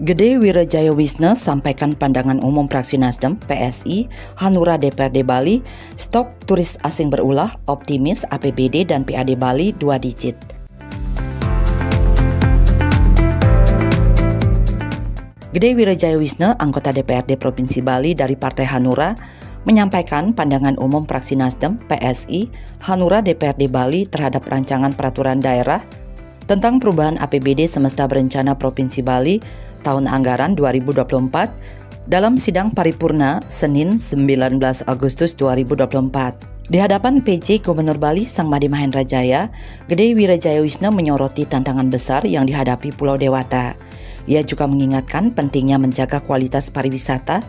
Gede Wirejayawisna sampaikan pandangan umum fraksi Nasdem, PSI, Hanura DPRD Bali, stok turis asing berulah, optimis APBD dan PAD Bali 2 digit. Gede Wirejayawisna, anggota DPRD Provinsi Bali dari Partai Hanura, menyampaikan pandangan umum fraksi Nasdem, PSI, Hanura DPRD Bali terhadap rancangan peraturan daerah tentang perubahan APBD semesta berencana Provinsi Bali tahun anggaran 2024 dalam sidang paripurna Senin 19 Agustus 2024. Di hadapan PJ Gubernur Bali Sang Made Mahendra Jaya, Gede Wirejayawisna menyoroti tantangan besar yang dihadapi Pulau Dewata. Ia juga mengingatkan pentingnya menjaga kualitas pariwisata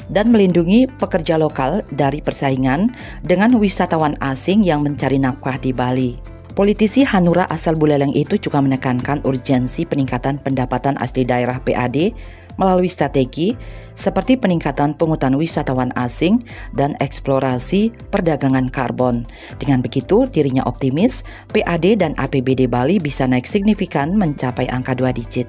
dan melindungi pekerja lokal dari persaingan dengan wisatawan asing yang mencari nafkah di Bali. Politisi Hanura asal Buleleng itu juga menekankan urgensi peningkatan pendapatan asli daerah PAD melalui strategi seperti peningkatan pungutan wisatawan asing dan eksplorasi perdagangan karbon. Dengan begitu, dirinya optimis PAD dan APBD Bali bisa naik signifikan mencapai angka 2 digit.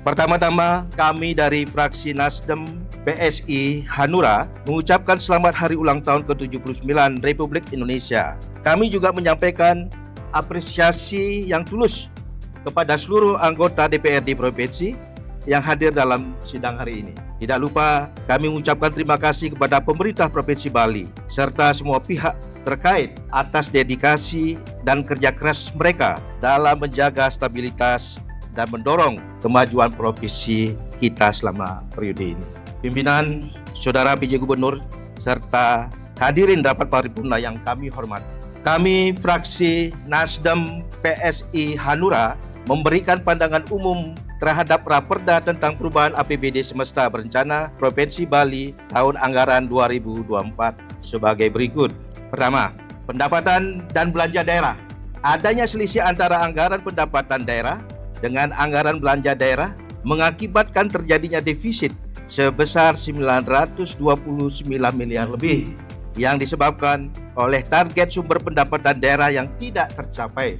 Pertama-tama, kami dari fraksi Nasdem, PSI, Hanura mengucapkan selamat hari ulang tahun ke-79 Republik Indonesia. Kami juga menyampaikan apresiasi yang tulus kepada seluruh anggota DPRD Provinsi yang hadir dalam sidang hari ini. Tidak lupa kami mengucapkan terima kasih kepada pemerintah Provinsi Bali serta semua pihak terkait atas dedikasi dan kerja keras mereka dalam menjaga stabilitas dan mendorong kemajuan provinsi kita selama periode ini. Pimpinan, Saudara PJ Gubernur, serta hadirin rapat paripurna yang kami hormati. Kami fraksi Nasdem PSI Hanura memberikan pandangan umum terhadap Raperda tentang perubahan APBD semesta berencana Provinsi Bali tahun anggaran 2024 sebagai berikut. Pertama, pendapatan dan belanja daerah. Adanya selisih antara anggaran pendapatan daerah dengan anggaran belanja daerah mengakibatkan terjadinya defisit sebesar 929 miliar lebih yang disebabkan oleh target sumber pendapatan daerah yang tidak tercapai.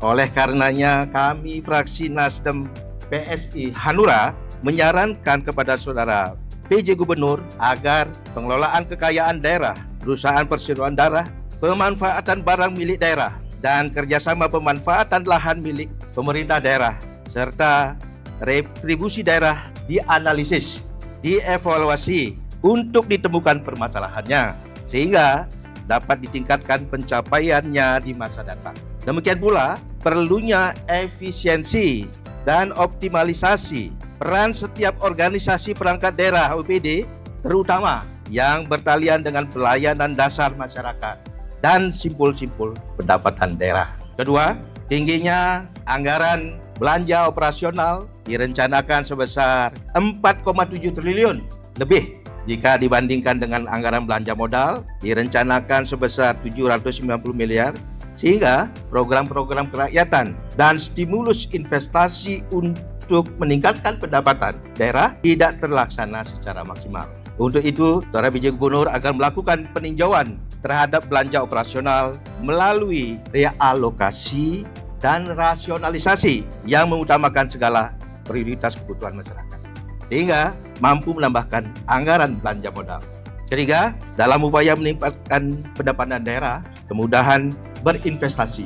Oleh karenanya, kami fraksi Nasdem PSI Hanura menyarankan kepada Saudara PJ Gubernur agar pengelolaan kekayaan daerah, perusahaan perseroan daerah, pemanfaatan barang milik daerah, dan kerjasama pemanfaatan lahan milik pemerintah daerah, serta retribusi daerah dianalisis, dievaluasi untuk ditemukan permasalahannya, sehingga dapat ditingkatkan pencapaiannya di masa datang. Demikian pula perlunya efisiensi dan optimalisasi peran setiap organisasi perangkat daerah OPD, terutama yang bertalian dengan pelayanan dasar masyarakat dan simpul-simpul pendapatan daerah. Kedua, tingginya anggaran belanja operasional direncanakan sebesar 4,7 triliun lebih jika dibandingkan dengan anggaran belanja modal direncanakan sebesar 790 miliar, sehingga program-program kerakyatan dan stimulus investasi untuk meningkatkan pendapatan daerah tidak terlaksana secara maksimal. Untuk itu, Saudara PJ Gubernur akan melakukan peninjauan terhadap belanja operasional melalui realokasi dan rasionalisasi yang mengutamakan segala prioritas kebutuhan masyarakat, sehingga mampu menambahkan anggaran belanja modal. Ketiga, dalam upaya meningkatkan pendapatan daerah, kemudahan berinvestasi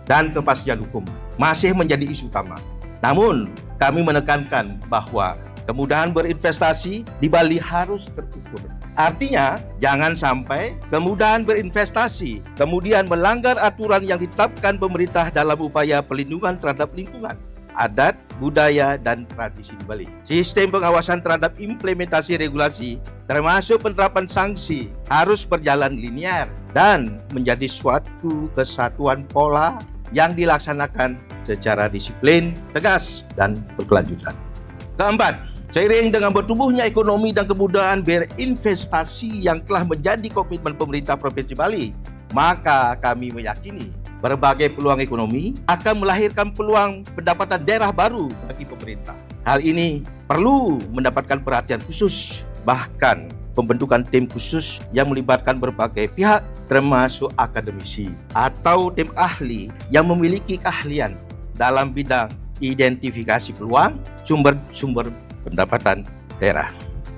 dan kepastian hukum masih menjadi isu utama. Namun, kami menekankan bahwa kemudahan berinvestasi di Bali harus terukur. Artinya, jangan sampai kemudahan berinvestasi kemudian melanggar aturan yang ditetapkan pemerintah dalam upaya pelindungan terhadap lingkungan, adat, budaya, dan tradisi di Bali. Sistem pengawasan terhadap implementasi regulasi, termasuk penerapan sanksi, harus berjalan linear dan menjadi suatu kesatuan pola yang dilaksanakan secara disiplin, tegas, dan berkelanjutan. Keempat, seiring dengan bertumbuhnya ekonomi dan kemudahan berinvestasi yang telah menjadi komitmen pemerintah Provinsi Bali, maka kami meyakini berbagai peluang ekonomi akan melahirkan peluang pendapatan daerah baru bagi pemerintah. Hal ini perlu mendapatkan perhatian khusus, bahkan pembentukan tim khusus yang melibatkan berbagai pihak termasuk akademisi atau tim ahli yang memiliki keahlian dalam bidang identifikasi peluang sumber-sumber pendapatan daerah.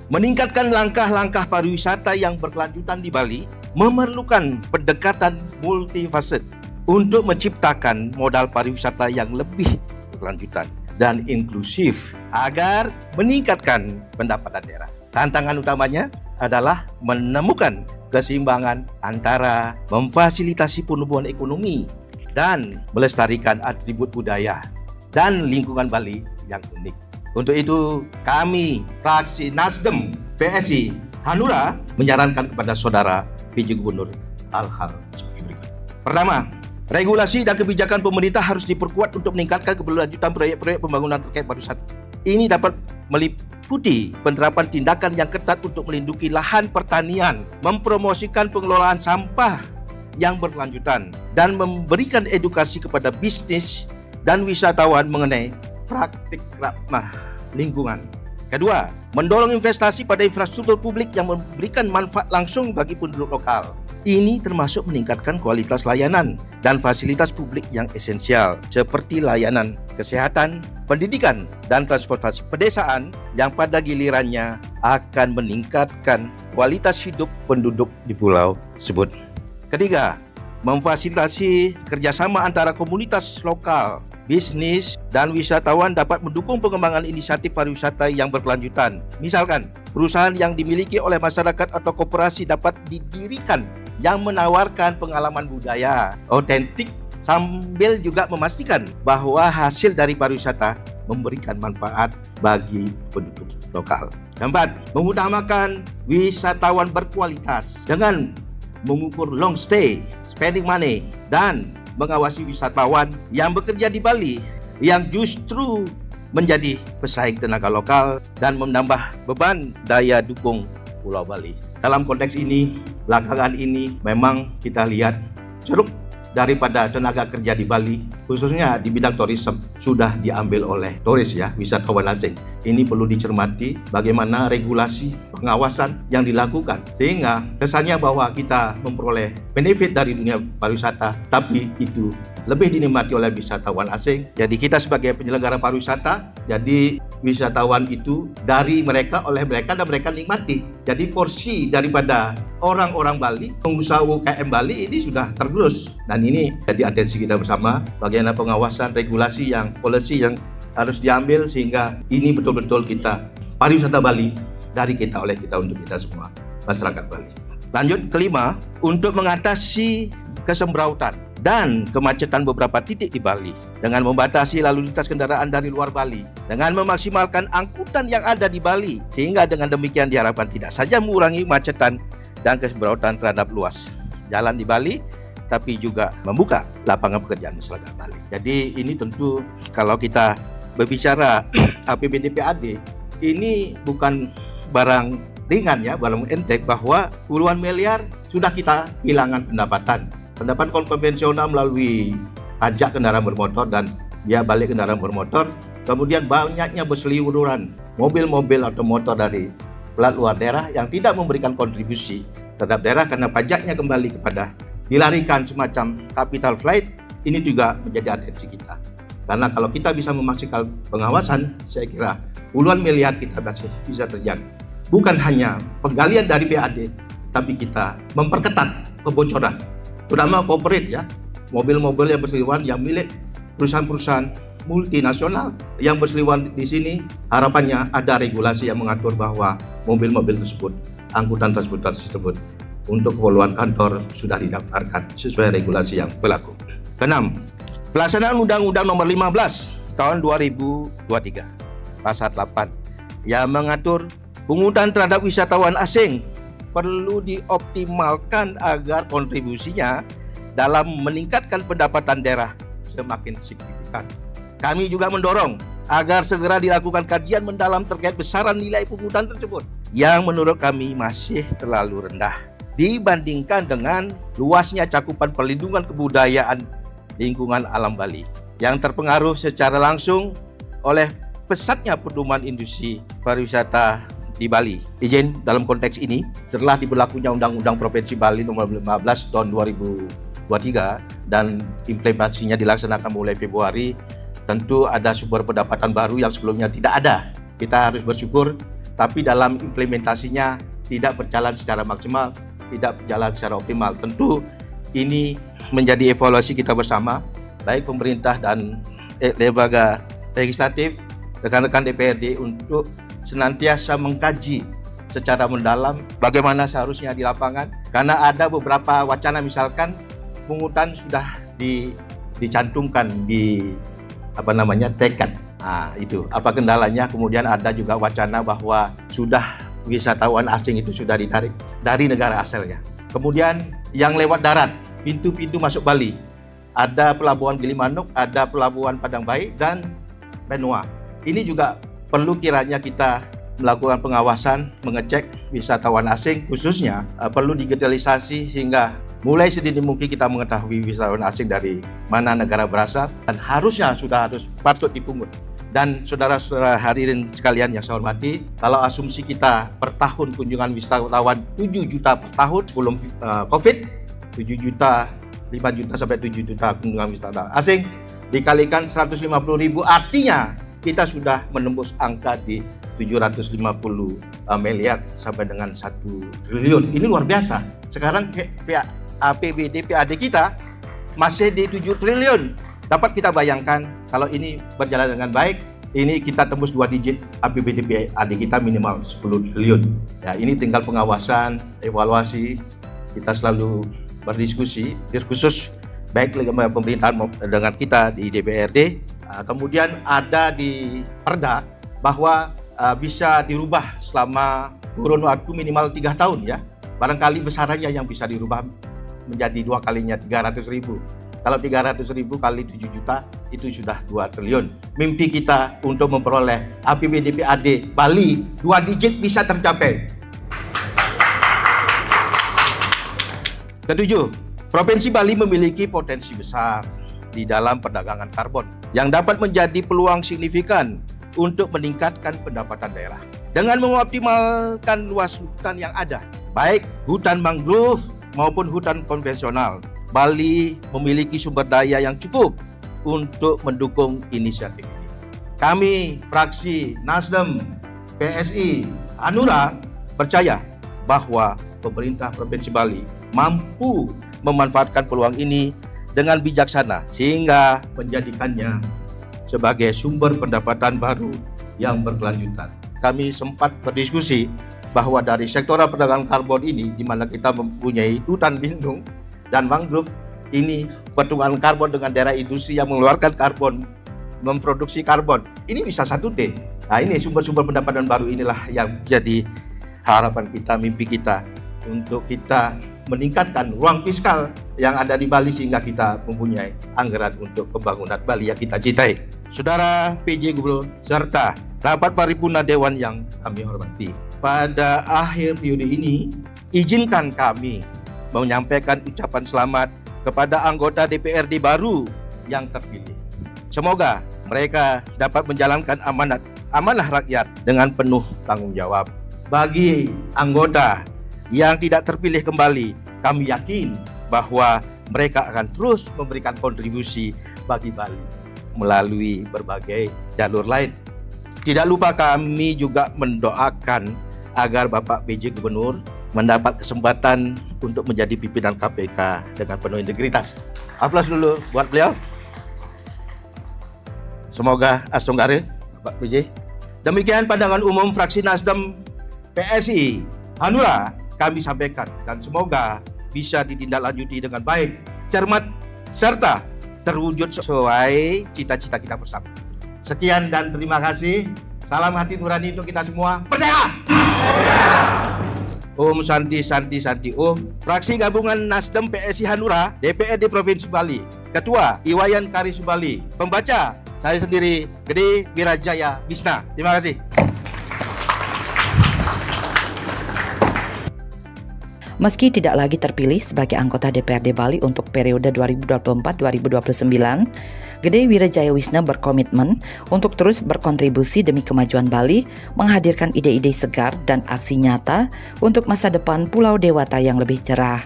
Meningkatkan langkah-langkah pariwisata yang berkelanjutan di Bali memerlukan pendekatan multifaset untuk menciptakan modal pariwisata yang lebih berkelanjutan dan inklusif agar meningkatkan pendapatan daerah. Tantangan utamanya adalah menemukan keseimbangan antara memfasilitasi pertumbuhan ekonomi dan melestarikan atribut budaya dan lingkungan Bali yang unik. Untuk itu, kami fraksi Nasdem PSI Hanura menyarankan kepada saudara PJ Gubernur hal-hal seperti berikut. Pertama, regulasi dan kebijakan pemerintah harus diperkuat untuk meningkatkan keberlanjutan proyek-proyek pembangunan terkait pariwisata. Ini dapat meliputi penerapan tindakan yang ketat untuk melindungi lahan pertanian, mempromosikan pengelolaan sampah yang berkelanjutan, dan memberikan edukasi kepada bisnis dan wisatawan mengenai praktik ramah lingkungan. Kedua, mendorong investasi pada infrastruktur publik yang memberikan manfaat langsung bagi penduduk lokal. Ini termasuk meningkatkan kualitas layanan dan fasilitas publik yang esensial seperti layanan kesehatan, pendidikan, dan transportasi pedesaan yang pada gilirannya akan meningkatkan kualitas hidup penduduk di pulau tersebut. Ketiga, memfasilitasi kerjasama antara komunitas lokal, bisnis, dan wisatawan dapat mendukung pengembangan inisiatif pariwisata yang berkelanjutan. Misalkan, perusahaan yang dimiliki oleh masyarakat atau koperasi dapat didirikan yang menawarkan pengalaman budaya otentik sambil juga memastikan bahwa hasil dari pariwisata memberikan manfaat bagi penduduk lokal. Keempat, mengutamakan wisatawan berkualitas dengan mengukur long stay, spending money, dan mengawasi wisatawan yang bekerja di Bali yang justru menjadi pesaing tenaga lokal dan menambah beban daya dukung Pulau Bali. Dalam konteks ini, belakangan ini memang kita lihat ceruk daripada tenaga kerja di Bali, khususnya di bidang tourism, sudah diambil oleh turis ya, wisatawan asing. Ini perlu dicermati bagaimana regulasi pengawasan yang dilakukan, sehingga kesannya bahwa kita memperoleh benefit dari dunia pariwisata, tapi itu lebih dinikmati oleh wisatawan asing. Jadi kita sebagai penyelenggara pariwisata, jadi wisatawan itu dari mereka, oleh mereka, dan mereka nikmati. Jadi porsi daripada orang-orang Bali, pengusaha UKM Bali ini sudah tergerus. Dan ini jadi atensi kita bersama, bagaimana pengawasan, regulasi yang, policy yang harus diambil sehingga ini betul-betul kita, pariwisata Bali, dari kita, oleh kita, untuk kita semua, masyarakat Bali. Lanjut, kelima, untuk mengatasi kesembrautan dan kemacetan beberapa titik di Bali dengan membatasi lalu lintas kendaraan dari luar Bali, dengan memaksimalkan angkutan yang ada di Bali, sehingga dengan demikian diharapkan tidak saja mengurangi macetan dan kesembrautan terhadap luas jalan di Bali, tapi juga membuka lapangan pekerjaan masyarakat Bali. Jadi ini tentu kalau kita berbicara APBD PAD, ini bukan barang ringan ya, barang enteng, bahwa puluhan miliar sudah kita kehilangan pendapatan. Pendapatan konvensional melalui pajak kendaraan bermotor dan biaya balik kendaraan bermotor, kemudian banyaknya berseliweran mobil-mobil atau motor dari plat luar daerah yang tidak memberikan kontribusi terhadap daerah karena pajaknya kembali kepada dilarikan semacam capital flight. Ini juga menjadi atensi kita. Karena kalau kita bisa memaksimalkan pengawasan, saya kira puluhan miliar kita masih bisa terjadi. Bukan hanya penggalian dari PAD, tapi kita memperketat kebocoran, terutama corporate ya, mobil-mobil yang berseliweran yang milik perusahaan-perusahaan multinasional yang berseliweran di sini. Harapannya ada regulasi yang mengatur bahwa mobil-mobil tersebut, angkutan tersebut untuk keperluan kantor sudah didaftarkan sesuai regulasi yang berlaku. Keenam, pelaksanaan Undang-Undang Nomor 15 Tahun 2023 Pasal 8 yang mengatur pungutan terhadap wisatawan asing perlu dioptimalkan agar kontribusinya dalam meningkatkan pendapatan daerah semakin signifikan. Kami juga mendorong agar segera dilakukan kajian mendalam terkait besaran nilai pungutan tersebut yang menurut kami masih terlalu rendah dibandingkan dengan luasnya cakupan perlindungan kebudayaan lingkungan alam Bali yang terpengaruh secara langsung oleh pesatnya pertumbuhan industri pariwisata di Bali. Izin dalam konteks ini, setelah diberlakunya Undang-Undang Provinsi Bali Nomor 15 Tahun 2023 dan implementasinya dilaksanakan mulai Februari tentu ada sumber pendapatan baru yang sebelumnya tidak ada. Kita harus bersyukur, tapi dalam implementasinya tidak berjalan secara maksimal, tidak berjalan secara optimal. Tentu ini menjadi evaluasi kita bersama, baik pemerintah dan lembaga legislatif, rekan-rekan DPRD untuk senantiasa mengkaji secara mendalam bagaimana seharusnya di lapangan. Karena ada beberapa wacana, misalkan pungutan sudah dicantumkan di tekad. Nah, itu apa kendalanya? Kemudian ada juga wacana bahwa sudah wisatawan asing itu sudah ditarik dari negara asalnya. Kemudian yang lewat darat, pintu-pintu masuk Bali, ada pelabuhan Gilimanuk, ada pelabuhan Padang Bayi dan Benoa. Ini juga perlu kiranya kita melakukan pengawasan, mengecek wisatawan asing, khususnya perlu digitalisasi sehingga mulai sedini mungkin kita mengetahui wisatawan asing dari mana negara berasal dan harusnya harus patut dipungut. Dan saudara-saudara hadirin sekalian yang saya hormati, kalau asumsi kita per tahun kunjungan wisatawan 7 juta per tahun sebelum COVID, 7 juta, 5 juta sampai 7 juta kunjungan wisatawan asing, dikalikan 150.000, artinya kita sudah menembus angka di 750 miliar sampai dengan 1 triliun. Ini luar biasa. Sekarang APBD PAD kita masih di 7 triliun. Dapat kita bayangkan kalau ini berjalan dengan baik, ini kita tembus 2 digit APBD PAD kita minimal 10 triliun. Ya, ini tinggal pengawasan, evaluasi. Kita selalu berdiskusi, diskursus baik dengan pemerintahan dengan kita di DPRD. Kemudian ada di Perda bahwa bisa dirubah selama kurun waktu minimal 3 tahun ya. Barangkali besarannya yang bisa dirubah menjadi 2 kalinya 300.000. Kalau 300.000 kali 7 juta itu sudah 2 triliun. Mimpi kita untuk memperoleh APBD PAD Bali 2 digit bisa tercapai. Ketujuh, Provinsi Bali memiliki potensi besar di dalam perdagangan karbon yang dapat menjadi peluang signifikan untuk meningkatkan pendapatan daerah. Dengan mengoptimalkan luas hutan yang ada, baik hutan mangrove maupun hutan konvensional, Bali memiliki sumber daya yang cukup untuk mendukung inisiatif ini. Kami, fraksi Nasdem, PSI, Hanura, percaya bahwa pemerintah Provinsi Bali mampu memanfaatkan peluang ini dengan bijaksana sehingga menjadikannya sebagai sumber pendapatan baru yang berkelanjutan. Kami sempat berdiskusi bahwa dari sektoral perdagangan karbon ini, di mana kita mempunyai hutan lindung dan mangrove, ini pertumbuhan karbon dengan daerah industri yang mengeluarkan karbon, memproduksi karbon, ini bisa 1T. Nah, ini sumber-sumber pendapatan baru inilah yang jadi harapan kita, mimpi kita untuk kita meningkatkan ruang fiskal yang ada di Bali sehingga kita mempunyai anggaran untuk pembangunan Bali yang kita cintai. Saudara PJ Gubernur serta rapat paripurna Dewan yang kami hormati, pada akhir periode ini izinkan kami menyampaikan ucapan selamat kepada anggota DPRD baru yang terpilih. Semoga mereka dapat menjalankan amanah rakyat dengan penuh tanggung jawab. Bagi anggota yang tidak terpilih kembali, kami yakin bahwa mereka akan terus memberikan kontribusi bagi Bali melalui berbagai jalur lain. Tidak lupa kami juga mendoakan agar Bapak PJ Gubernur mendapat kesempatan untuk menjadi pimpinan KPK dengan penuh integritas. Aplaus dulu buat beliau. Semoga asunggare Bapak PJ. Demikian pandangan umum fraksi Nasdem PSI Hanura kami sampaikan, dan semoga bisa ditindaklanjuti dengan baik, cermat, serta terwujud sesuai cita-cita kita bersama. Sekian dan terima kasih. Salam hati nurani untuk kita semua. Merdeka! Om Santi Santi Santi Om. Fraksi Gabungan Nasdem PSI Hanura, DPRD Provinsi Bali. Ketua Iwayan Kari Subali. Pembaca saya sendiri, Gede Wirajaya Wisna. Terima kasih. Meski tidak lagi terpilih sebagai anggota DPRD Bali untuk periode 2024-2029, Gede Wirajaya Wisna berkomitmen untuk terus berkontribusi demi kemajuan Bali, menghadirkan ide-ide segar dan aksi nyata untuk masa depan Pulau Dewata yang lebih cerah.